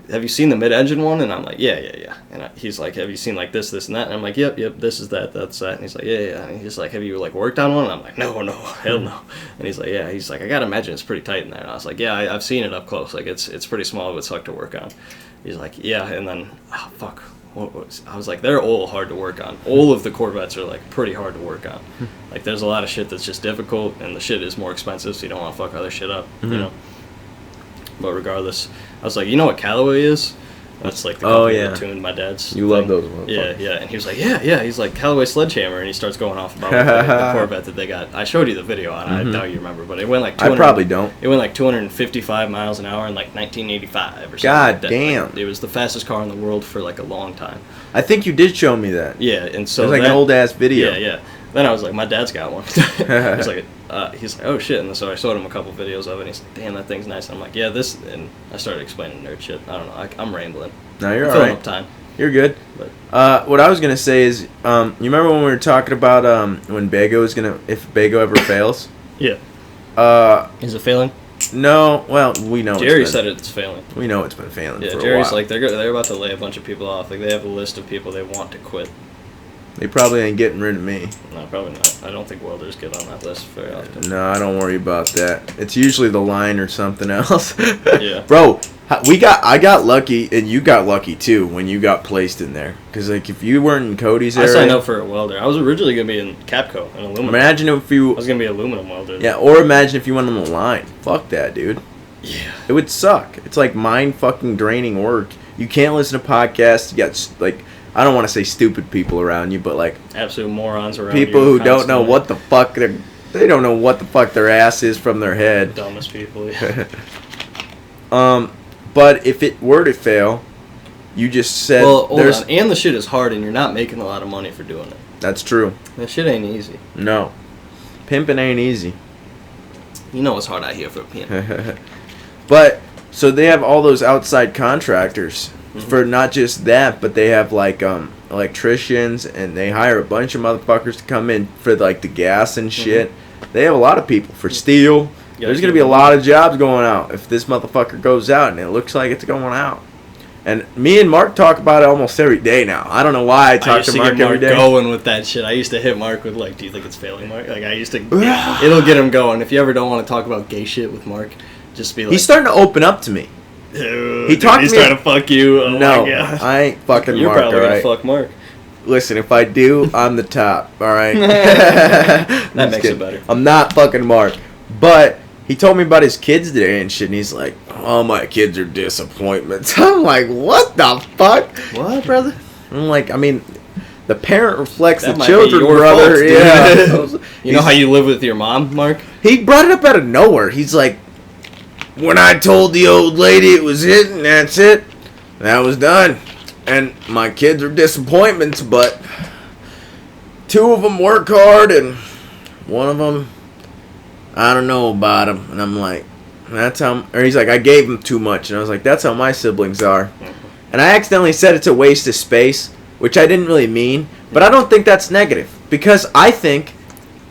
have you seen the mid-engine one? And I'm like, yeah. And he's like, have you seen like this, and that? And I'm like, yep, this is that, that's that. And he's like, yeah. And he's like, have you like worked on one? And I'm like, no, hell no. And he's like, yeah. He's like, I gotta imagine it's pretty tight in there. And I was like, yeah, I've seen it up close. Like it's pretty small, but suck to work on. He's like, yeah. And then, oh fuck. I was like, they're all hard to work on. All of the Corvettes are like pretty hard to work on. Like there's a lot of shit that's just difficult, and the shit is more expensive, so you don't want to fuck other shit up, you know. But regardless, I was like, you know what Callaway is? That's like the company that tuned my dad's. You love those ones. Yeah. And he was like, yeah. He's like Callaway Sledgehammer, and he starts going off about the Corvette that they got. I showed you the video on it. I doubt you remember, but it went like I probably don't. It went like 255 miles an hour in like 1985 or something. God like that. damn! Like, it was the fastest car in the world for like a long time. I think you did show me that. Yeah, and so it was like an old ass video. Yeah. Then I was like, my dad's got one. He's like, oh shit, and so I showed him a couple videos of it, and he's like, damn, that thing's nice. And I'm like, yeah, this, and I started explaining nerd shit. I don't know, I'm rambling. No, you're filling alright. Up time. You're good. But what I was gonna say is, you remember when we were talking about when Bago is gonna, if Bago ever fails? Yeah. Is it failing? No. Well, we know. Jerry said it's failing. We know it's been failing. Yeah, for Jerry's a while. like they're about to lay a bunch of people off. Like they have a list of people they want to quit. They probably ain't getting rid of me. No, probably not. I don't think welders get on that list very often. No, I don't worry about that. It's usually the line or something else. Yeah. Bro, I got lucky, and you got lucky too when you got placed in there. Because like if you weren't in Cody's area, I signed up for a welder. I was originally gonna be in Capco, an aluminum. Imagine if you. I was gonna be aluminum welder. Yeah, or imagine if you went on the line. Fuck that, dude. Yeah. It would suck. It's like mind fucking draining work. You can't listen to podcasts. You got like. I don't want to say stupid people around you, but like absolute morons around people you who don't know what the fuck they don't know what the fuck their ass is from their head. Dumbest people. Yeah. But if it were to fail, you just said hold on. And the shit is hard, and you're not making a lot of money for doing it. That's true. That shit ain't easy. No, pimping ain't easy. You know it's hard out here for a pimp. But so they have all those outside contractors. For not just that, but they have like electricians, and they hire a bunch of motherfuckers to come in for like the gas and shit. They have a lot of people for steel. There's gonna be a lot of jobs going out if this motherfucker goes out, and it looks like it's going out. And me and Mark talk about it almost every day now. I don't know why I talk to Mark every day. Going with that shit. I used to hit Mark with like, "Do you think it's failing, Mark?" Like I used to. It'll get him going. If you ever don't want to talk about gay shit with Mark, just be like. He's starting to open up to me. Dude, he's trying to fuck you. Oh no, my God. I ain't fucking You're Mark. You're probably right? gonna fuck Mark. Listen, if I do, I'm the top. All right. That makes it better. I'm not fucking Mark, but he told me about his kids today and shit, and he's like, "Oh, my kids are disappointments." I'm like, "What the fuck?" What, brother? I'm like, I mean, the parent reflects that the children, brother. Fault, yeah. You know how you live with your mom, Mark? He brought it up out of nowhere. He's like, when I told the old lady it was it and that's it, that was done. And my kids are disappointments, but 2 of them work hard and 1 of them, I don't know about him. And I'm like, that's how, or he's like, I gave him too much. And I was like, that's how my siblings are. And I accidentally said it's a waste of space, which I didn't really mean, but I don't think that's negative. Because I think,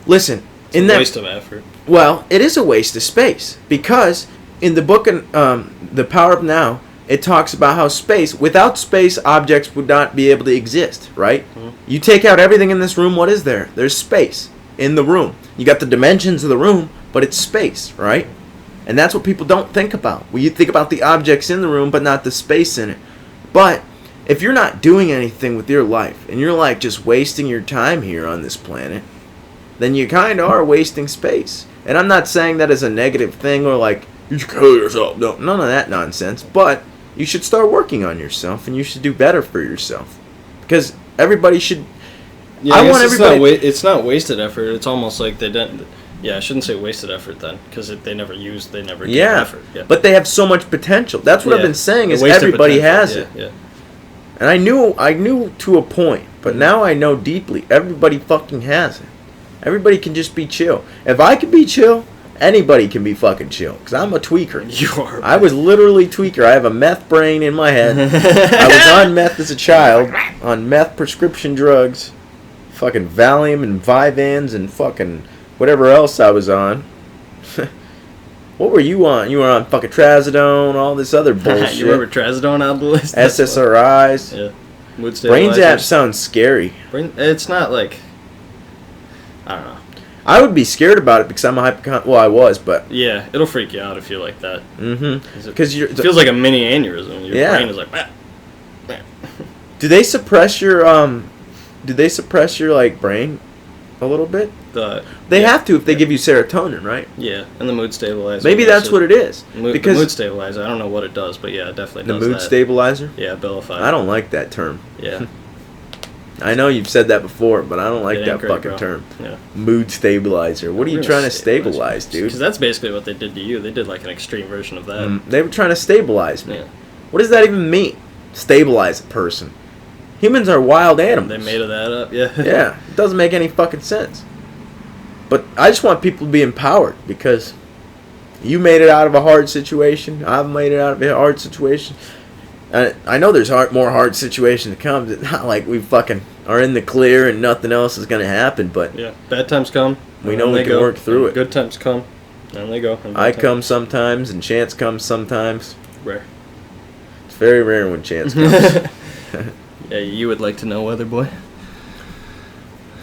listen, it's a waste of effort. Well, it is a waste of space because in the book, The Power of Now, it talks about how space, without space, objects would not be able to exist, right? Mm-hmm. You take out everything in this room, what is there? There's space in the room. You got the dimensions of the room, but it's space, right? And that's what people don't think about. Well, you think about the objects in the room, but not the space in it. But if you're not doing anything with your life and you're like just wasting your time here on this planet, then you kind of are wasting space. And I'm not saying that as a negative thing or like you should kill yourself. No, none of that nonsense. But you should start working on yourself and you should do better for yourself because everybody should. Yeah, I want everybody. It's not wasted effort. It's almost like they didn't. Yeah, I shouldn't say wasted effort then, because they never gave effort. Yeah, but they have so much potential. That's what I've been saying. Is everybody has it. Yeah. And I knew to a point, but now I know deeply. Everybody fucking has it. Everybody can just be chill. If I can be chill, anybody can be fucking chill. Because I'm a tweaker. You are. I was literally tweaker. I have a meth brain in my head. I was on meth as a child, on meth prescription drugs, fucking Valium and Vyvanse and fucking whatever else I was on. What were you on? You were on fucking Trazodone, all this other bullshit. You remember Trazodone on the list? SSRIs. Yeah. Mood Brain Zap sounds scary. It's not like... I don't know. I would be scared about it because I'm a hypochondriac. Well, I was, but... Yeah, it'll freak you out if you like that. Mm-hmm. It feels like a mini aneurysm. Your brain is like... Do they suppress your, like, brain a little bit? They have to if they give you serotonin, right? Yeah, and the mood stabilizer. Maybe that's what it is. Because the mood stabilizer, I don't know what it does, but yeah, it definitely does the mood stabilizer? Yeah, Abilify. I don't like that term. Yeah. I know you've said that before, but I don't like that fucking term. Yeah. Mood stabilizer. What are you trying to stabilize, dude? Because that's basically what they did to you. They did like an extreme version of that. They were trying to stabilize me. Yeah. What does that even mean? Stabilize a person. Humans are wild animals. They made that up, yeah. Yeah, it doesn't make any fucking sense. But I just want people to be empowered because you made it out of a hard situation. I've made it out of a hard situation. I know there's more hard situations to come. It's not like we fucking are in the clear and nothing else is going to happen. But yeah, bad times come. We know we can work through it. Good times come, and they go. I come sometimes, and chance comes sometimes. Rare. It's very rare when chance comes. Yeah, you would like to know, Weather Boy.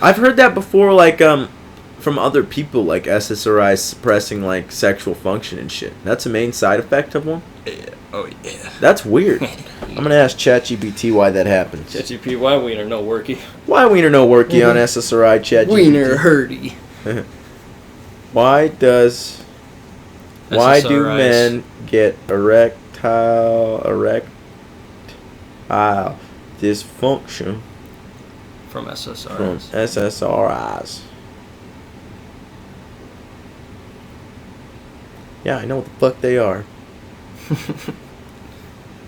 I've heard that before, like from other people, like SSRIs suppressing like sexual function and shit. That's a main side effect of one. Yeah. Oh yeah. That's weird. I'm gonna ask ChatGPT why that happens. ChatGPT, why wiener no worky? Why wiener no worky on SSRI ChatGPT? Wiener hurdy. Why do men get erectile dysfunction from SSRIs? From SSRIs. Yeah, I know what the fuck they are.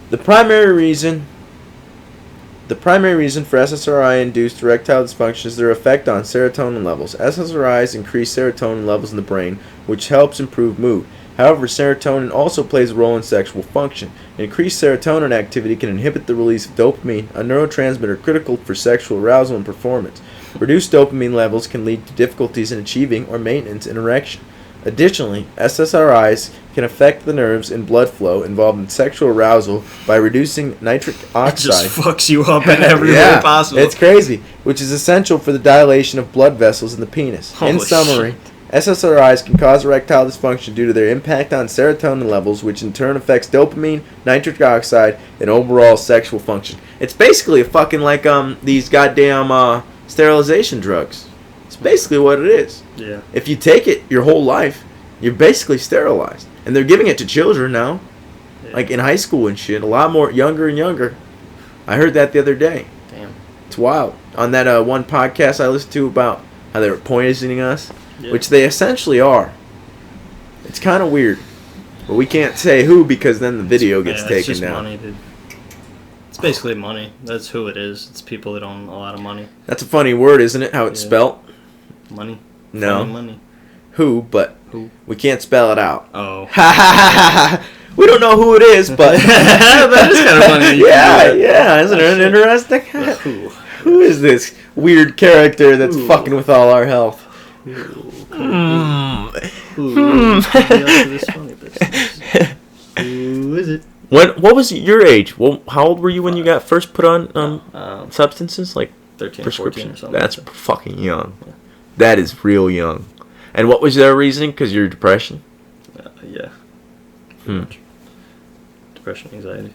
The primary reason for SSRI-induced erectile dysfunction is their effect on serotonin levels. SSRIs increase serotonin levels in the brain, which helps improve mood. However, serotonin also plays a role in sexual function. Increased serotonin activity can inhibit the release of dopamine, a neurotransmitter critical for sexual arousal and performance. Reduced dopamine levels can lead to difficulties in achieving or maintenance an erection. Additionally, SSRIs can affect the nerves and blood flow involved in sexual arousal by reducing nitric oxide. It just fucks you up in every way possible. It's crazy, which is essential for the dilation of blood vessels in the penis. In summary, SSRIs can cause erectile dysfunction due to their impact on serotonin levels, which in turn affects dopamine, nitric oxide, and overall sexual function. It's basically a fucking like these goddamn sterilization drugs. It's basically what it is. Yeah. If you take it your whole life, you're basically sterilized. And they're giving it to children now. Yeah. Like in high school and shit. A lot more younger and younger. I heard that the other day. Damn. It's wild. On that one podcast I listened to about how they were poisoning us. Yeah. Which they essentially are. It's kind of weird. But we can't say who because then the video gets taken it's just down. Money, dude. It's basically money. That's who it is. It's people that own a lot of money. That's a funny word, isn't it? How it's spelt? Money. No. Funny money. Who, but we can't spell it out. Oh. We don't know who it is, but that is kind of funny. Yeah. Isn't it interesting? Who is this weird character that's fucking with all our health? Who is it? What was your age? Well, how old were you when you got first put on substances? Like 13 or 14 or something. That's fucking young. Yeah. That is real young. And what was their reasoning? Because of your depression? Yeah. Depression, anxiety.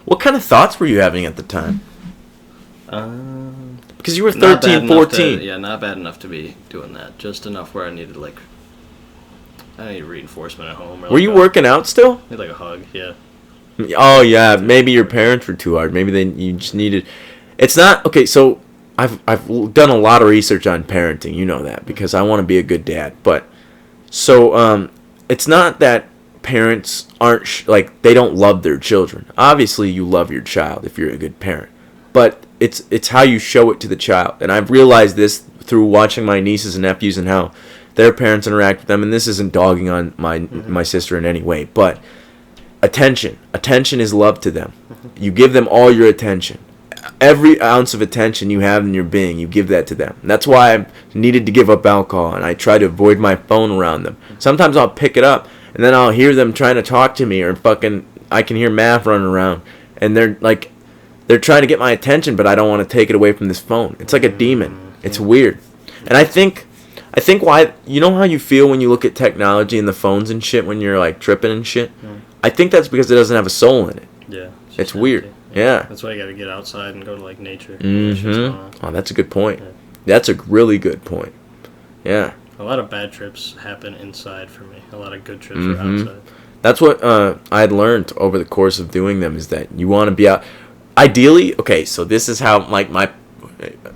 What kind of thoughts were you having at the time? Because you were Not 13, bad enough 14. not bad enough to be doing that. Just enough where I needed reinforcement at home. Or Were you working out still? I need like a hug, yeah. Oh yeah, maybe your parents were too hard. Maybe you just needed. It's not okay. So I've done a lot of research on parenting. You know that because I want to be a good dad. But so it's not that parents aren't like they don't love their children. Obviously, you love your child if you're a good parent. But it's how you show it to the child. And I've realized this through watching my nieces and nephews and how their parents interact with them. And this isn't dogging on my sister in any way, but attention is love to them. You give them all your attention. Every ounce of attention you have in your being, you give that to them. And that's why I needed to give up alcohol, and I try to avoid my phone around them. Sometimes I'll pick it up, and then I'll hear them trying to talk to me, or I can hear Math running around, and they're trying to get my attention, but I don't want to take it away from this phone. It's like a demon. It's weird. And I think why, you know how you feel when you look at technology and the phones and shit when you're like tripping and shit? I think that's because it doesn't have a soul in it. Yeah. It's weird. Yeah. That's why you got to get outside and go to like nature. Mm-hmm. Oh, that's a good point. Yeah. That's a really good point. Yeah. A lot of bad trips happen inside for me. A lot of good trips are outside. That's what I had learned over the course of doing them is that you want to be out. Ideally, okay, so this is how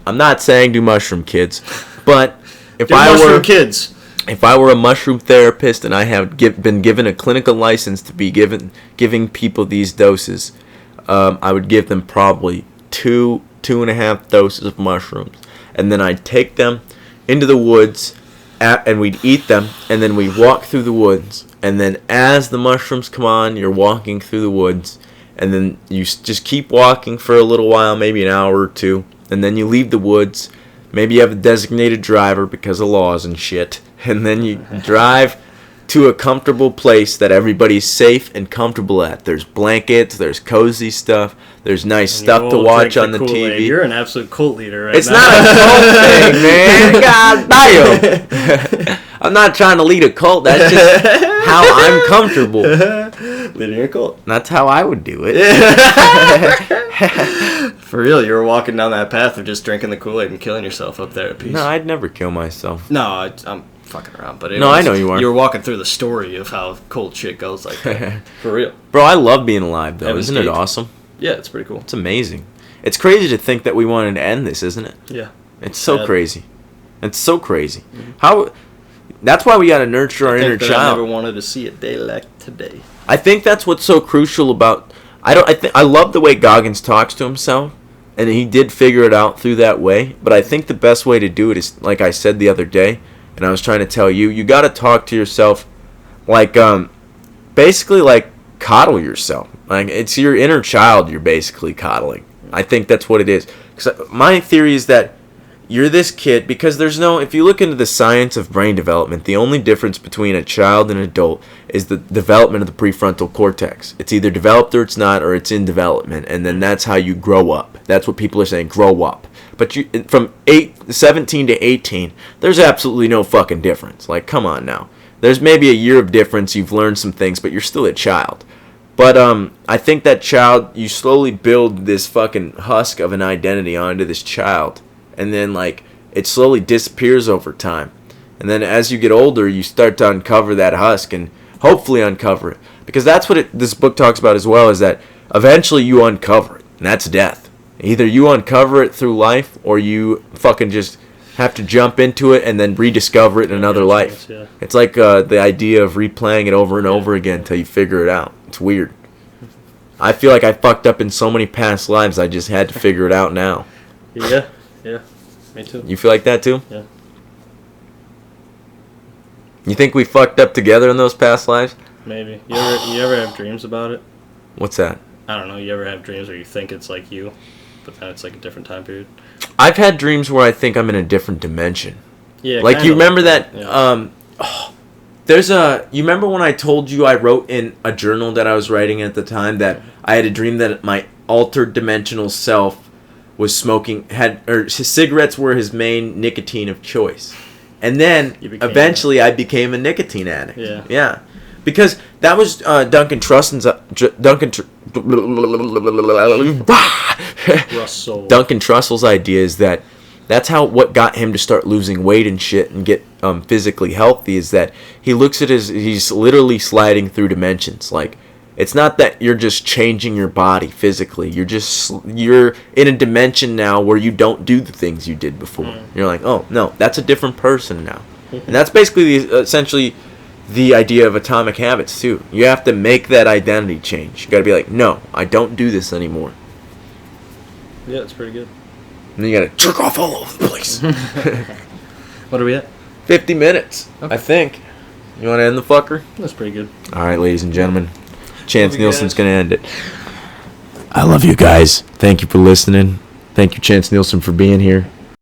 I'm not saying do mushroom kids, but if I were a mushroom therapist and I have been given a clinical license to be giving people these doses, I would give them probably 2.5 doses of mushrooms, and then I'd take them into the woods, and we'd eat them, and then we'd walk through the woods, and then as the mushrooms come on, you're walking through the woods, and then you just keep walking for a little while, maybe an hour or two, and then you leave the woods. Maybe you have a designated driver because of laws and shit, and then you drive to a comfortable place that everybody's safe and comfortable at. There's blankets, there's cozy stuff, there's nice stuff to watch on the TV. You're an absolute cult leader right it's now. It's not a cult thing, man. God damn. I'm not trying to lead a cult. That's just how I'm comfortable. Leading a cult. That's how I would do it. For real, you were walking down that path of just drinking the Kool-Aid and killing yourself up there at peace. No, I'd never kill myself. No, I'm fucking around. But I know you are. You were walking through the story of how cold shit goes like that. For real. Bro, I love being alive, though. Isn't it awesome? Yeah, it's pretty cool. It's amazing. It's crazy to think that we wanted to end this, isn't it? Yeah. It's so crazy. It's so crazy. Mm-hmm. That's why we got to nurture our inner child. I never wanted to see a day like today. I think that's what's so crucial about. I love the way Goggins talks to himself, and he did figure it out through that way. But I think the best way to do it is, like I said the other day, and I was trying to tell you, you got to talk to yourself, like basically like coddle yourself. Like it's your inner child you're basically coddling. I think that's what it is. 'Cause my theory is that you're this kid, because if you look into the science of brain development, the only difference between a child and an adult is the development of the prefrontal cortex. It's either developed or it's not, or it's in development, and then that's how you grow up. That's what people are saying, grow up. But from 17 to 18, there's absolutely no fucking difference. Like, come on now. There's maybe a year of difference, you've learned some things, but you're still a child. But I think that child, you slowly build this fucking husk of an identity onto this child. And then, like, it slowly disappears over time. And then as you get older, you start to uncover that husk and hopefully uncover it. Because that's what this book talks about as well, is that eventually you uncover it. And that's death. Either you uncover it through life, or you fucking just have to jump into it and then rediscover it in another life. Yeah. It's like the idea of replaying it over and over again until you figure it out. It's weird. I feel like I fucked up in so many past lives, I just had to figure it out now. Yeah. Yeah, me too. You feel like that too? Yeah. You think we fucked up together in those past lives? Maybe. You ever have dreams about it? What's that? I don't know. You ever have dreams where you think it's like you, but then it's like a different time period? I've had dreams where I think I'm in a different dimension. Yeah. Like, you remember that? Yeah. You remember when I told you I wrote in a journal that I was writing at the time that I had a dream that my altered dimensional self was smoking, his cigarettes were his main nicotine of choice. And then eventually I became a nicotine addict. Yeah. Yeah. Because that was Duncan Trussell's Duncan Trussell's idea is that that's what got him to start losing weight and shit and get physically healthy, is that he looks at he's literally sliding through dimensions. Like, it's not that you're just changing your body physically. You're in a dimension now where you don't do the things you did before. You're like, oh no, that's a different person now. And that's basically essentially the idea of Atomic Habits too. You have to make that identity change. You got to be like, no, I don't do this anymore. Yeah, it's pretty good. And then you got to jerk off all over the place. What are we at? 50 minutes, okay. I think. You want to end the fucker? That's pretty good. All right, ladies and gentlemen. Chance Nielsen's going to end it. I love you guys. Thank you for listening. Thank you, Chance Nielsen, for being here.